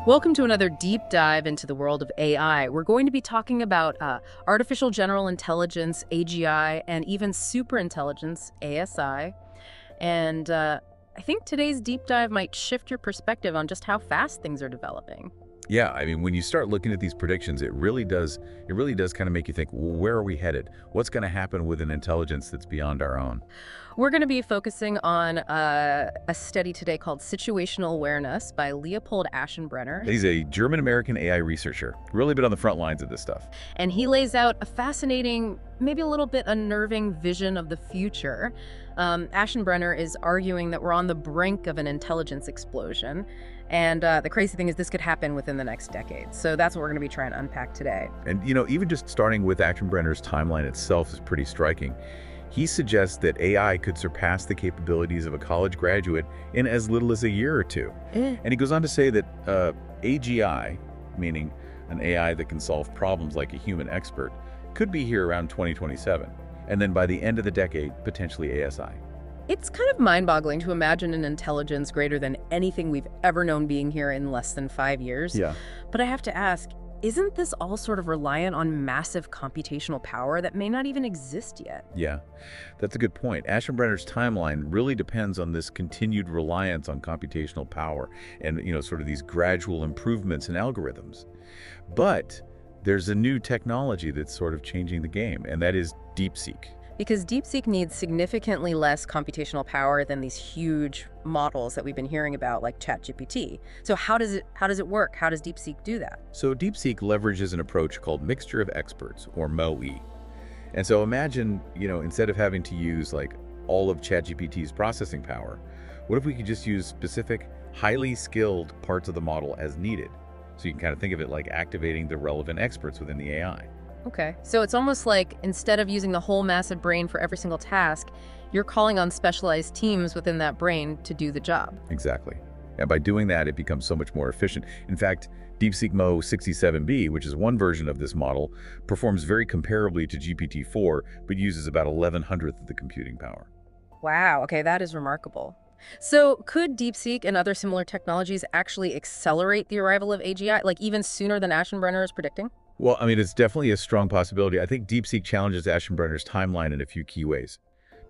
Welcome to another deep dive into the world of AI. We're going to be talking about artificial general intelligence, AGI, and even superintelligence, ASI. And I think today's deep dive might shift your perspective on just how fast things are developing. Yeah, I mean, when you start looking at these predictions, it really does kind of make you think, well, where are we headed? What's going to happen with an intelligence that's beyond our own? We're going to be focusing on a study today called Situational Awareness by Leopold Aschenbrenner. He's a German-American AI researcher, really been on the front lines of this stuff. And he lays out a fascinating, maybe a little bit unnerving vision of the future. Aschenbrenner is arguing that we're on the brink of an intelligence explosion. And the crazy thing is this could happen within the next decade. So that's what we're going to be trying to unpack today. And, even just starting with Aschenbrenner's timeline itself is pretty striking. He suggests that AI could surpass the capabilities of a college graduate in as little as a year or two. And he goes on to say that AGI, meaning an AI that can solve problems like a human expert, could be here around 2027. And then by the end of the decade, potentially ASI. It's kind of mind-boggling to imagine an intelligence greater than anything we've ever known being here in less than 5 years. Yeah. But I have to ask, isn't this all sort of reliant on massive computational power that may not even exist yet? Yeah, that's a good point. Aschenbrenner's timeline really depends on this continued reliance on computational power and, sort of these gradual improvements in algorithms. But there's a new technology that's sort of changing the game, and that is Deepseek. Because Deepseek needs significantly less computational power than these huge models that we've been hearing about, like ChatGPT. So how does it work? How does Deepseek do that? So Deepseek leverages an approach called mixture of experts, or MoE. And so imagine, instead of having to use like all of ChatGPT's processing power, what if we could just use specific, highly skilled parts of the model as needed? So you can kind of think of it like activating the relevant experts within the AI. Okay, so it's almost like instead of using the whole massive brain for every single task, you're calling on specialized teams within that brain to do the job. Exactly. And by doing that, it becomes so much more efficient. In fact, Deepseek Mo 67B, which is one version of this model, performs very comparably to GPT-4, but uses about 1/1100th of the computing power. Wow, okay, that is remarkable. So could Deepseek and other similar technologies actually accelerate the arrival of AGI, like even sooner than Aschenbrenner is predicting? Well, I mean, it's definitely a strong possibility. I think Deepseek challenges Aschenbrenner's timeline in a few key ways,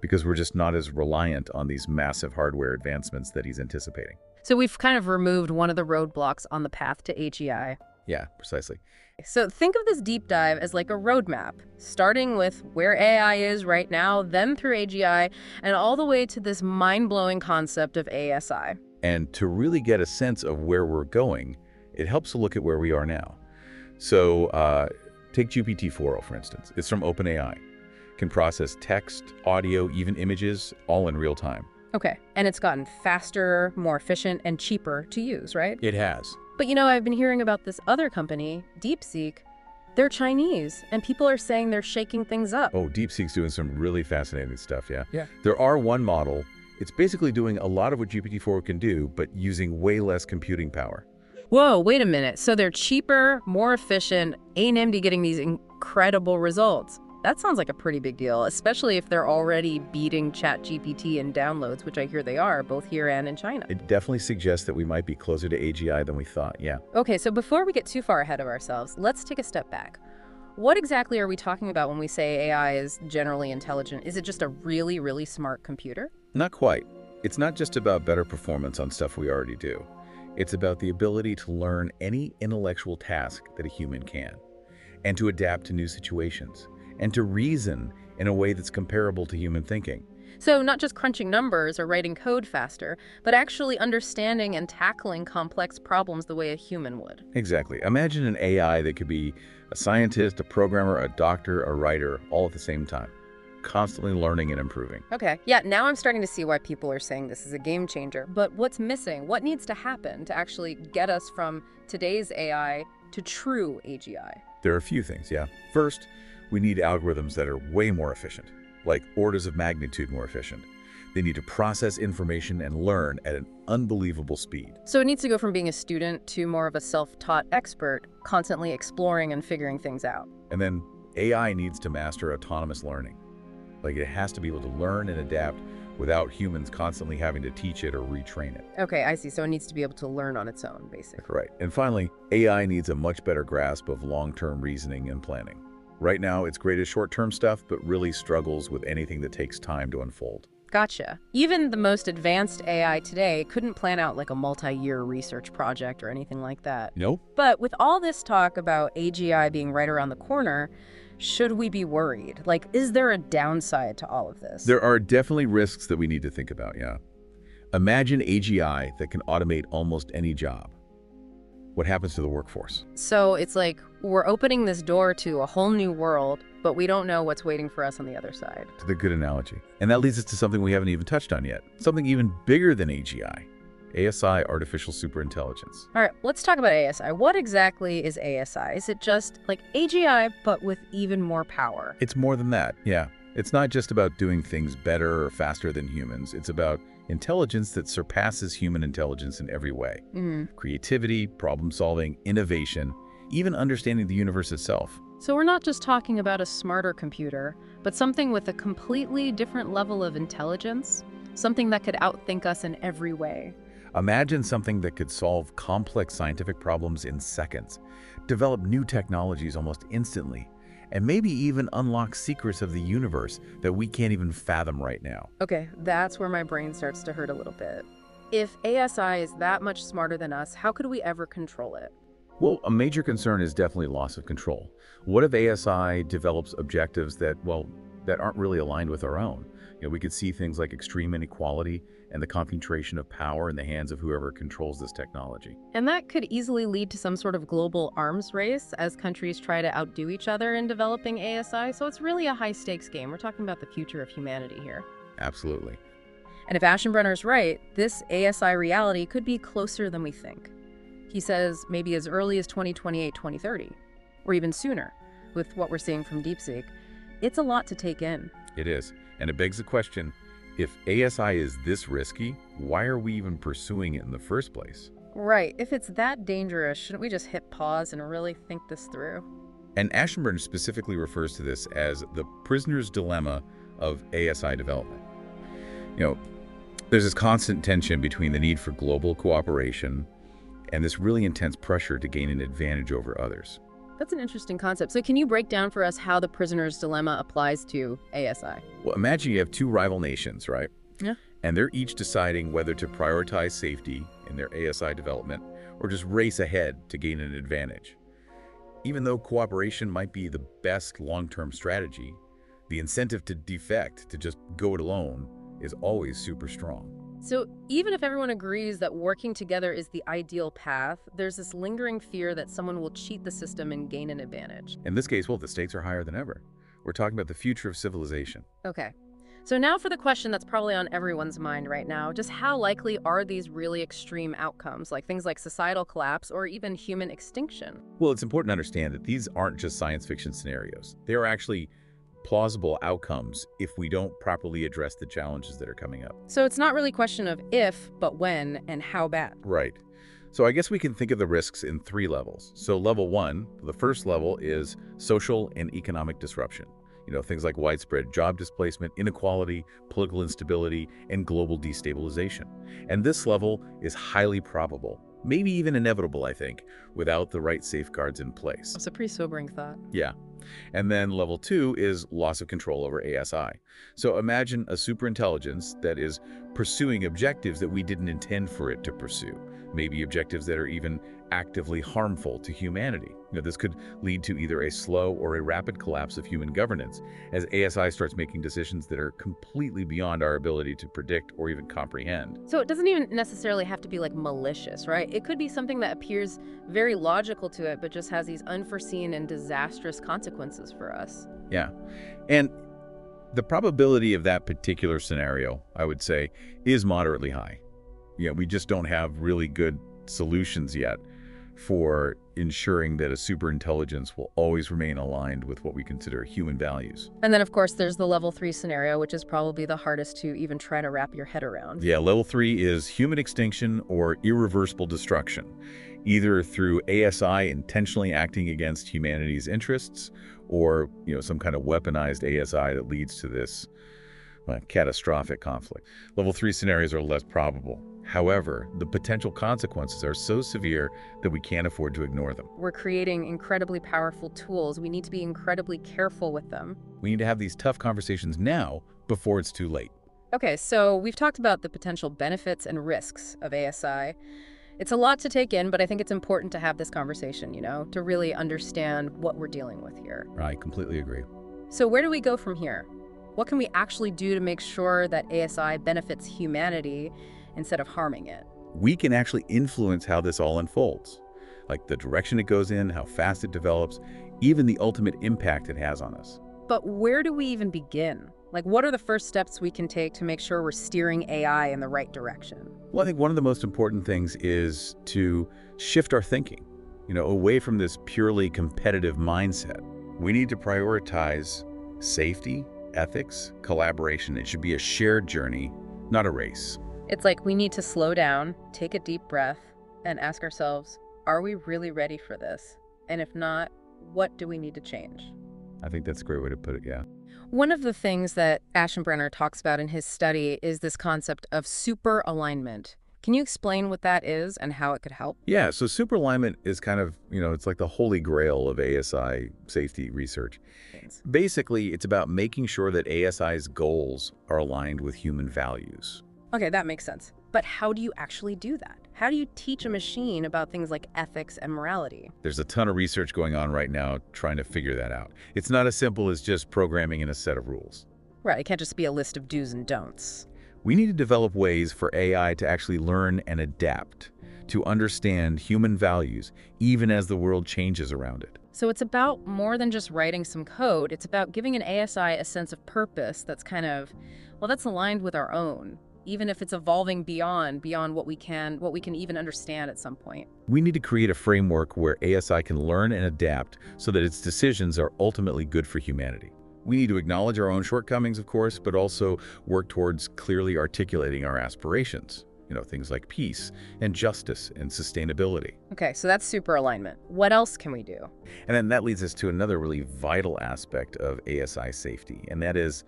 because we're just not as reliant on these massive hardware advancements that he's anticipating. So we've kind of removed one of the roadblocks on the path to AGI. Yeah, precisely. So think of this deep dive as like a roadmap, starting with where AI is right now, then through AGI, and all the way to this mind-blowing concept of ASI. And to really get a sense of where we're going, it helps to look at where we are now. So take GPT-4, for instance. It's from OpenAI. Can process text, audio, even images, all in real time. Okay, and it's gotten faster, more efficient, and cheaper to use, right? It has. But I've been hearing about this other company, Deepseek. They're Chinese, and people are saying they're shaking things up. Oh, Deepseek's doing some really fascinating stuff, yeah? Yeah. There are one model. It's basically doing a lot of what GPT-4 can do, but using way less computing power. Whoa, wait a minute. So they're cheaper, more efficient, AMD getting these incredible results. That sounds like a pretty big deal, especially if they're already beating ChatGPT in downloads, which I hear they are, both here and in China. It definitely suggests that we might be closer to AGI than we thought, yeah. Okay, so before we get too far ahead of ourselves, let's take a step back. What exactly are we talking about when we say AI is generally intelligent? Is it just a really, really smart computer? Not quite. It's not just about better performance on stuff we already do. It's about the ability to learn any intellectual task that a human can, and to adapt to new situations, and to reason in a way that's comparable to human thinking. So not just crunching numbers or writing code faster, but actually understanding and tackling complex problems the way a human would. Exactly. Imagine an AI that could be a scientist, a programmer, a doctor, a writer, all at the same time, constantly learning and improving. Okay, yeah, now I'm starting to see why people are saying this is a game changer. But what's missing? What needs to happen to actually get us from today's AI to true AGI? There are a few things, yeah. First, we need algorithms that are way more efficient, like orders of magnitude more efficient. They need to process information and learn at an unbelievable speed. So it needs to go from being a student to more of a self-taught expert, constantly exploring and figuring things out. And then AI needs to master autonomous learning. Like, it has to be able to learn and adapt without humans constantly having to teach it or retrain it. Okay, I see. So it needs to be able to learn on its own, basically. Right. And finally, AI needs a much better grasp of long-term reasoning and planning. Right now, it's great at short-term stuff, but really struggles with anything that takes time to unfold. Gotcha. Even the most advanced AI today couldn't plan out like a multi-year research project or anything like that. Nope. But with all this talk about AGI being right around the corner, should we be worried? Like, is there a downside to all of this? There are definitely risks that we need to think about, yeah. Imagine AGI that can automate almost any job. What happens to the workforce? So it's like we're opening this door to a whole new world, but we don't know what's waiting for us on the other side. It's a good analogy. And that leads us to something we haven't even touched on yet. Something even bigger than AGI. ASI, artificial superintelligence. All right, let's talk about ASI. What exactly is ASI? Is it just like AGI, but with even more power? It's more than that, yeah. It's not just about doing things better or faster than humans. It's about intelligence that surpasses human intelligence in every way. Creativity, problem-solving, innovation, even understanding the universe itself. So we're not just talking about a smarter computer, but something with a completely different level of intelligence, something that could outthink us in every way. Imagine something that could solve complex scientific problems in seconds, develop new technologies almost instantly, and maybe even unlock secrets of the universe that we can't even fathom right now. Okay, that's where my brain starts to hurt a little bit. If ASI is that much smarter than us, how could we ever control it? Well, a major concern is definitely loss of control. What if ASI develops objectives that aren't really aligned with our own? We could see things like extreme inequality and the concentration of power in the hands of whoever controls this technology. And that could easily lead to some sort of global arms race as countries try to outdo each other in developing ASI. So it's really a high-stakes game. We're talking about the future of humanity here. Absolutely. And if Aschenbrenner's right, this ASI reality could be closer than we think. He says maybe as early as 2028, 2030, or even sooner, with what we're seeing from Deepseek. It's a lot to take in. It is. And it begs the question, if ASI is this risky, why are we even pursuing it in the first place? Right. If it's that dangerous, shouldn't we just hit pause and really think this through? And Aschenbrenner specifically refers to this as the prisoner's dilemma of ASI development. There's this constant tension between the need for global cooperation and this really intense pressure to gain an advantage over others. That's an interesting concept. So can you break down for us how the prisoner's dilemma applies to ASI? Well, imagine you have two rival nations, right? Yeah. And they're each deciding whether to prioritize safety in their ASI development or just race ahead to gain an advantage. Even though cooperation might be the best long-term strategy, the incentive to defect, to just go it alone, is always super strong. So even if everyone agrees that working together is the ideal path, there's this lingering fear that someone will cheat the system and gain an advantage. In this case, well, the stakes are higher than ever. We're talking about the future of civilization. Okay. So now for the question that's probably on everyone's mind right now, just how likely are these really extreme outcomes, like things like societal collapse or even human extinction? Well, it's important to understand that these aren't just science fiction scenarios. They are actually plausible outcomes if we don't properly address the challenges that are coming up. So it's not really a question of if, but when and how bad. Right. So I guess we can think of the risks in three levels. So level one, the first level is social and economic disruption. Things like widespread job displacement, inequality, political instability, and global destabilization. And this level is highly probable, maybe even inevitable, I think, without the right safeguards in place. It's a pretty sobering thought. Yeah. And then level two is loss of control over ASI. So imagine a superintelligence that is pursuing objectives that we didn't intend for it to pursue, maybe objectives that are even actively harmful to humanity. This could lead to either a slow or a rapid collapse of human governance as ASI starts making decisions that are completely beyond our ability to predict or even comprehend. So it doesn't even necessarily have to be like malicious, right? It could be something that appears very logical to it, but just has these unforeseen and disastrous consequences for us. Yeah. And the probability of that particular scenario, I would say, is moderately high. We just don't have really good solutions yet for ensuring that a superintelligence will always remain aligned with what we consider human values. And then, of course, there's the level 3 scenario, which is probably the hardest to even try to wrap your head around. Yeah, level 3 is human extinction or irreversible destruction, either through ASI intentionally acting against humanity's interests or, some kind of weaponized ASI that leads to this, well, catastrophic conflict. Level 3 scenarios are less probable. However, the potential consequences are so severe that we can't afford to ignore them. We're creating incredibly powerful tools. We need to be incredibly careful with them. We need to have these tough conversations now before it's too late. Okay, so we've talked about the potential benefits and risks of ASI. It's a lot to take in, but I think it's important to have this conversation, to really understand what we're dealing with here. I completely agree. So where do we go from here? What can we actually do to make sure that ASI benefits humanity instead of harming it? We can actually influence how this all unfolds, like the direction it goes in, how fast it develops, even the ultimate impact it has on us. But where do we even begin? Like, what are the first steps we can take to make sure we're steering AI in the right direction? Well, I think one of the most important things is to shift our thinking, away from this purely competitive mindset. We need to prioritize safety, ethics, collaboration. It should be a shared journey, not a race. It's like we need to slow down, take a deep breath, and ask ourselves, are we really ready for this? And if not, what do we need to change? I think that's a great way to put it, yeah. One of the things that Aschenbrenner talks about in his study is this concept of superalignment. Can you explain what that is and how it could help? Yeah, so superalignment is kind of, it's like the holy grail of ASI safety research. Thanks. Basically, it's about making sure that ASI's goals are aligned with human values. Okay, that makes sense. But how do you actually do that? How do you teach a machine about things like ethics and morality? There's a ton of research going on right now trying to figure that out. It's not as simple as just programming in a set of rules. Right, it can't just be a list of do's and don'ts. We need to develop ways for AI to actually learn and adapt, to understand human values, even as the world changes around it. So it's about more than just writing some code. It's about giving an ASI a sense of purpose that's that's aligned with our own, even if it's evolving beyond what we can even understand at some point. We need to create a framework where ASI can learn and adapt so that its decisions are ultimately good for humanity. We need to acknowledge our own shortcomings, of course, but also work towards clearly articulating our aspirations. Things like peace and justice and sustainability. Okay, so that's super alignment. What else can we do? And then that leads us to another really vital aspect of ASI safety, and that is,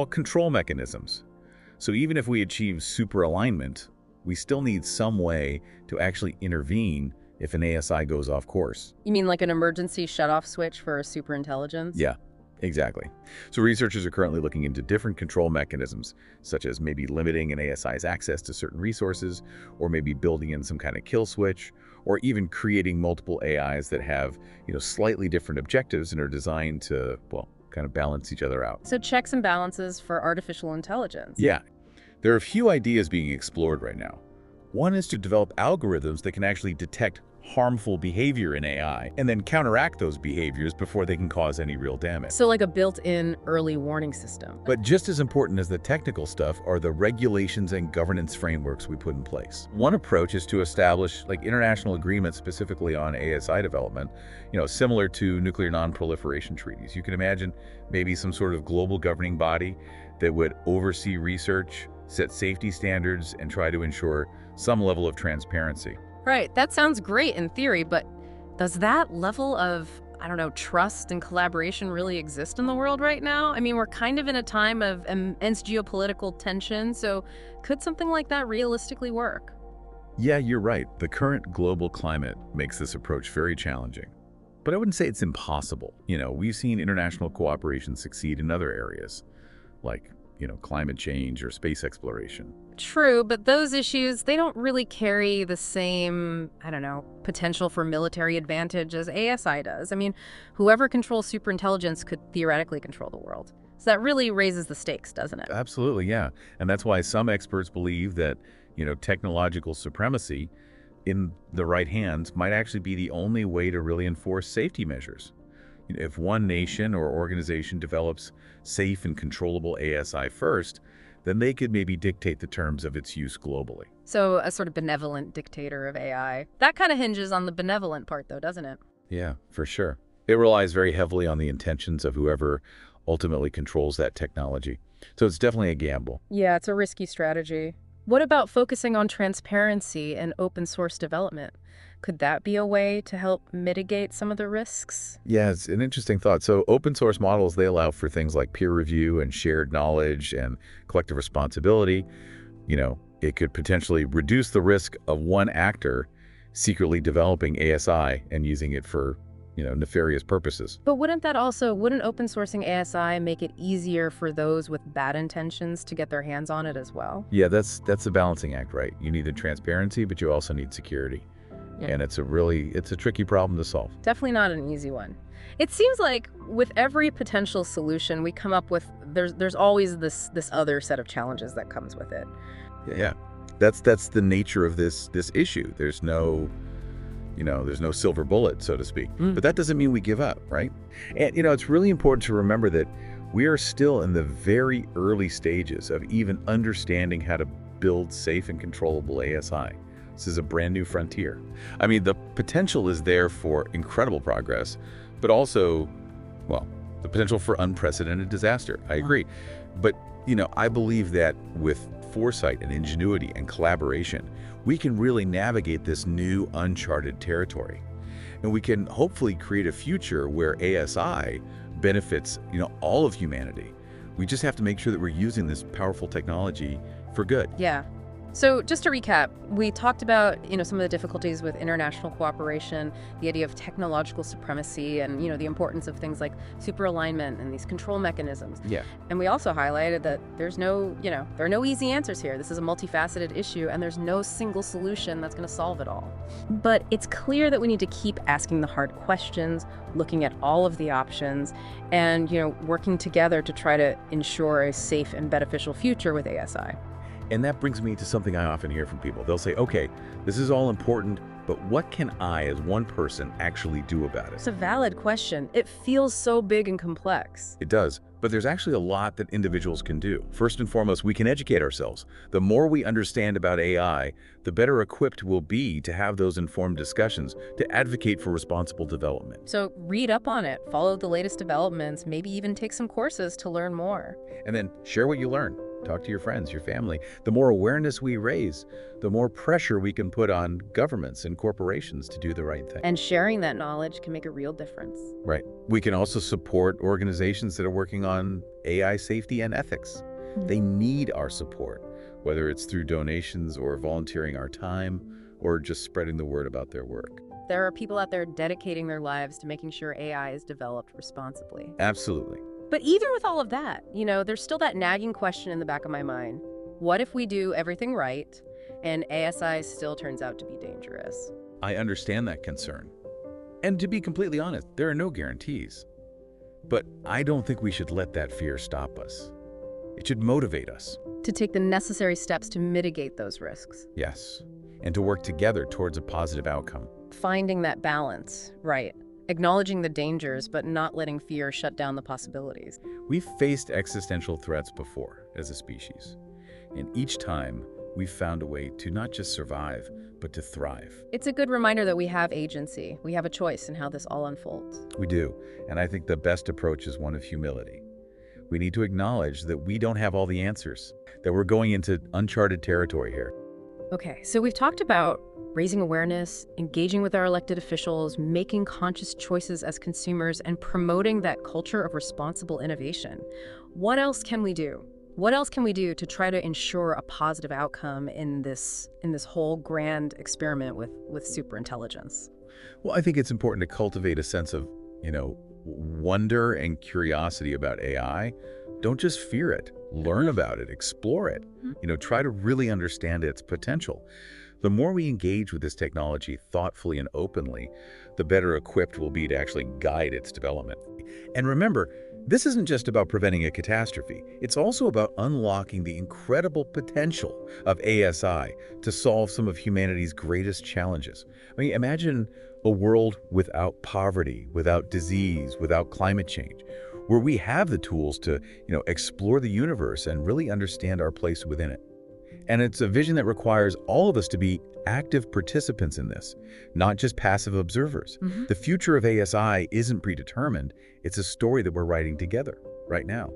control mechanisms. So even if we achieve super alignment, we still need some way to actually intervene if an ASI goes off course. You mean like an emergency shutoff switch for a superintelligence? Yeah, exactly. So researchers are currently looking into different control mechanisms, such as maybe limiting an ASI's access to certain resources, or maybe building in some kind of kill switch, or even creating multiple AIs that have, slightly different objectives and are designed to, kind of balance each other out. So checks and balances for artificial intelligence. Yeah. There are a few ideas being explored right now. One is to develop algorithms that can actually detect harmful behavior in AI and then counteract those behaviors before they can cause any real damage. So like a built-in early warning system. But just as important as the technical stuff are the regulations and governance frameworks we put in place. One approach is to establish international agreements specifically on ASI development, similar to nuclear non-proliferation treaties. You can imagine maybe some sort of global governing body that would oversee research, set safety standards, and try to ensure some level of transparency. Right, that sounds great in theory, but does that level of, trust and collaboration really exist in the world right now? I mean, we're kind of in a time of immense geopolitical tension, so could something like that realistically work? Yeah, you're right. The current global climate makes this approach very challenging. But I wouldn't say it's impossible. We've seen international cooperation succeed in other areas, like climate change or space exploration. True, but those issues, they don't really carry the same, potential for military advantage as ASI does. I mean, whoever controls superintelligence could theoretically control the world. So that really raises the stakes, doesn't it? Absolutely, yeah. And that's why some experts believe that, technological supremacy in the right hands might actually be the only way to really enforce safety measures. If one nation or organization develops safe and controllable ASI first, then they could maybe dictate the terms of its use globally. So a sort of benevolent dictator of AI. That kind of hinges on the benevolent part, though, doesn't it? Yeah, for sure. It relies very heavily on the intentions of whoever ultimately controls that technology. So it's definitely a gamble. Yeah, it's a risky strategy. What about focusing on transparency and open source development? Could that be a way to help mitigate some of the risks? Yeah, it's an interesting thought. So open source models, they allow for things like peer review and shared knowledge and collective responsibility. It could potentially reduce the risk of one actor secretly developing ASI and using it for, nefarious purposes. But wouldn't open sourcing ASI make it easier for those with bad intentions to get their hands on it as well? Yeah, that's a balancing act, right? You need the transparency, but you also need security. Yeah. And it's a tricky problem to solve. Definitely not an easy one. It seems like with every potential solution we come up with, there's always this other set of challenges that comes with it. Yeah. That's the nature of this issue. There's no silver bullet, so to speak. But that doesn't mean we give up, right? And it's really important to remember that we are still in the very early stages of even understanding how to build safe and controllable ASI. This is a brand new frontier. I mean, the potential is there for incredible progress, but also, well, the potential for unprecedented disaster. I agree. But, I believe that with foresight and ingenuity and collaboration, we can really navigate this new uncharted territory. And we can hopefully create a future where ASI benefits, all of humanity. We just have to make sure that we're using this powerful technology for good. Yeah. So just to recap, we talked about, some of the difficulties with international cooperation, the idea of technological supremacy, and, the importance of things like superalignment and these control mechanisms. Yeah. And we also highlighted that there are no easy answers here. This is a multifaceted issue, and there's no single solution that's going to solve it all. But it's clear that we need to keep asking the hard questions, looking at all of the options, and, working together to try to ensure a safe and beneficial future with ASI. And that brings me to something I often hear from people. They'll say, okay, this is all important, but what can I, as one person, actually do about it? It's a valid question. It feels so big and complex. It does, but there's actually a lot that individuals can do. First and foremost, we can educate ourselves. The more we understand about AI, the better equipped we'll be to have those informed discussions, to advocate for responsible development. So read up on it, follow the latest developments, maybe even take some courses to learn more. And then share what you learn. Talk to your friends, your family. The more awareness we raise, the more pressure we can put on governments and corporations to do the right thing. And sharing that knowledge can make a real difference. Right. We can also support organizations that are working on AI safety and ethics. They need our support, whether it's through donations or volunteering our time or just spreading the word about their work. There are people out there dedicating their lives to making sure AI is developed responsibly. Absolutely. But even with all of that, there's still that nagging question in the back of my mind. What if we do everything right and ASI still turns out to be dangerous? I understand that concern. And to be completely honest, there are no guarantees. But I don't think we should let that fear stop us. It should motivate us. To take the necessary steps to mitigate those risks. Yes. And to work together towards a positive outcome. Finding that balance, right. Acknowledging the dangers, but not letting fear shut down the possibilities. We've faced existential threats before as a species. And each time, we've found a way to not just survive, but to thrive. It's a good reminder that we have agency. We have a choice in how this all unfolds. We do. And I think the best approach is one of humility. We need to acknowledge that we don't have all the answers, that we're going into uncharted territory here. Okay, so we've talked about raising awareness, engaging with our elected officials, making conscious choices as consumers, and promoting that culture of responsible innovation. What else can we do? What else can we do to try to ensure a positive outcome in this whole grand experiment with superintelligence? Well, I think it's important to cultivate a sense of, wonder and curiosity about AI. Don't just fear it. Learn about it. Explore it. Try to really understand its potential. The more we engage with this technology thoughtfully and openly, the better equipped we'll be to actually guide its development. And remember, this isn't just about preventing a catastrophe. It's also about unlocking the incredible potential of ASI to solve some of humanity's greatest challenges. I mean, imagine a world without poverty, without disease, without climate change, where we have the tools to, explore the universe and really understand our place within it. And it's a vision that requires all of us to be active participants in this, not just passive observers. The future of ASI isn't predetermined. It's a story that we're writing together right now.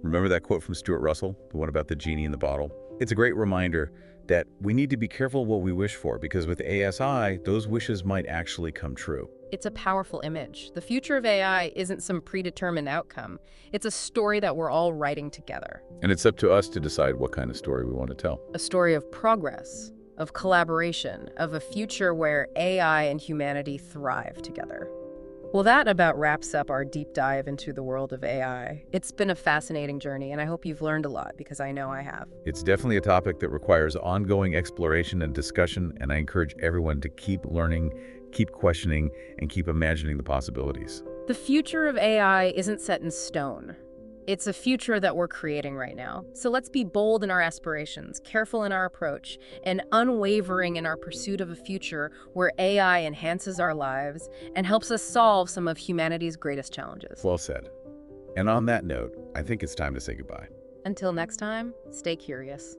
Remember that quote from Stuart Russell, the one about the genie in the bottle? It's a great reminder that we need to be careful what we wish for, because with ASI, those wishes might actually come true. It's a powerful image. The future of AI isn't some predetermined outcome. It's a story that we're all writing together. And it's up to us to decide what kind of story we want to tell. A story of progress, of collaboration, of a future where AI and humanity thrive together. Well, that about wraps up our deep dive into the world of AI. It's been a fascinating journey, and I hope you've learned a lot, because I know I have. It's definitely a topic that requires ongoing exploration and discussion, and I encourage everyone to keep learning, keep questioning, and keep imagining the possibilities. The future of AI isn't set in stone. It's a future that we're creating right now. So let's be bold in our aspirations, careful in our approach, and unwavering in our pursuit of a future where AI enhances our lives and helps us solve some of humanity's greatest challenges. Well said. And on that note, I think it's time to say goodbye. Until next time, stay curious.